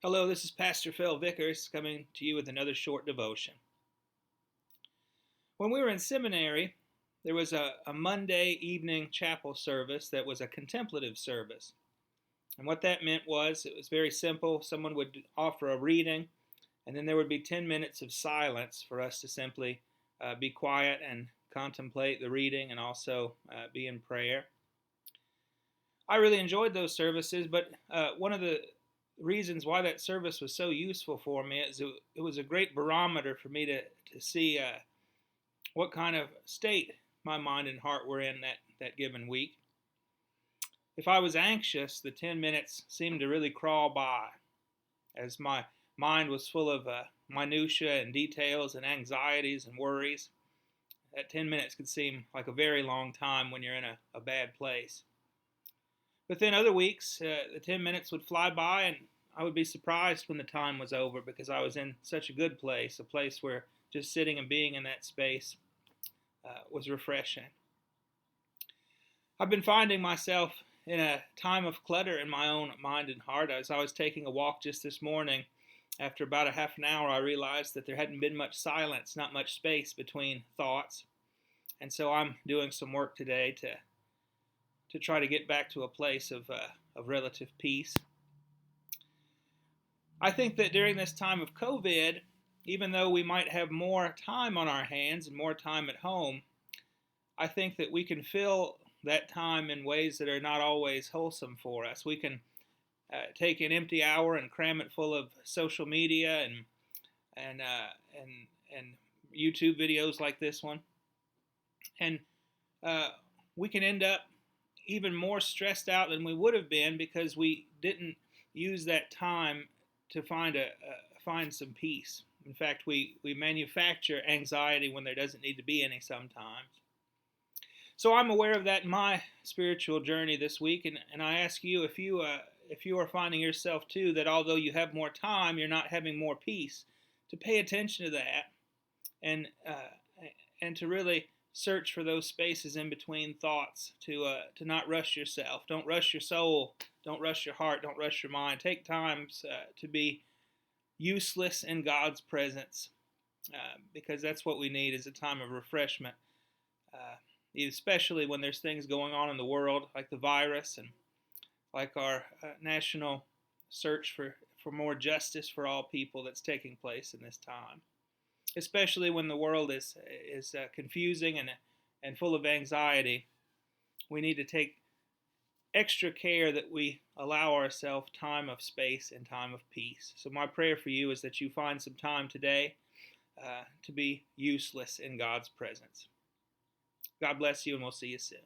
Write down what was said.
Hello, this is Pastor Phil Vickers coming to you with another short devotion. When we were in seminary, there was a Monday evening chapel service that was a contemplative service. And what that meant was it was very simple. Someone would offer a reading, and then there would be 10 minutes of silence for us to simply be quiet and contemplate the reading and also be in prayer. I really enjoyed those services, but one of the reasons why that service was so useful for me is it was a great barometer for me to see what kind of state my mind and heart were in that given week. If I was anxious, the 10 minutes seemed to really crawl by as my mind was full of minutiae and details and anxieties and worries. That 10 minutes could seem like a very long time when you're in a bad place. But then other weeks, the 10 minutes would fly by and I would be surprised when the time was over because I was in such a good place, a place where just sitting and being in that space was refreshing. I've been finding myself in a time of clutter in my own mind and heart. As I was taking a walk just this morning, after about a half an hour, I realized that there hadn't been much silence, not much space between thoughts. And so I'm doing some work today to try to get back to a place of relative peace. I think that during this time of COVID, even though we might have more time on our hands and more time at home, I think that we can fill that time in ways that are not always wholesome for us. We can take an empty hour and cram it full of social media and YouTube videos like this one, and we can end up even more stressed out than we would have been because we didn't use that time to find some peace. In fact, we manufacture anxiety when there doesn't need to be any sometimes. So I'm aware of that in my spiritual journey this week, and I ask you if you are finding yourself too that although you have more time, you're not having more peace, to pay attention to that and to really search for those spaces in between thoughts, to not rush yourself. Don't rush your soul. Don't rush your heart. Don't rush your mind. Take times to be useless in God's presence, because that's what we need is a time of refreshment, especially when there's things going on in the world like the virus and like our national search for more justice for all people that's taking place in this time. Especially when the world is confusing and full of anxiety, we need to take extra care that we allow ourselves time of space and time of peace. So my prayer for you is that you find some time today to be useless in God's presence. God bless you, and we'll see you soon.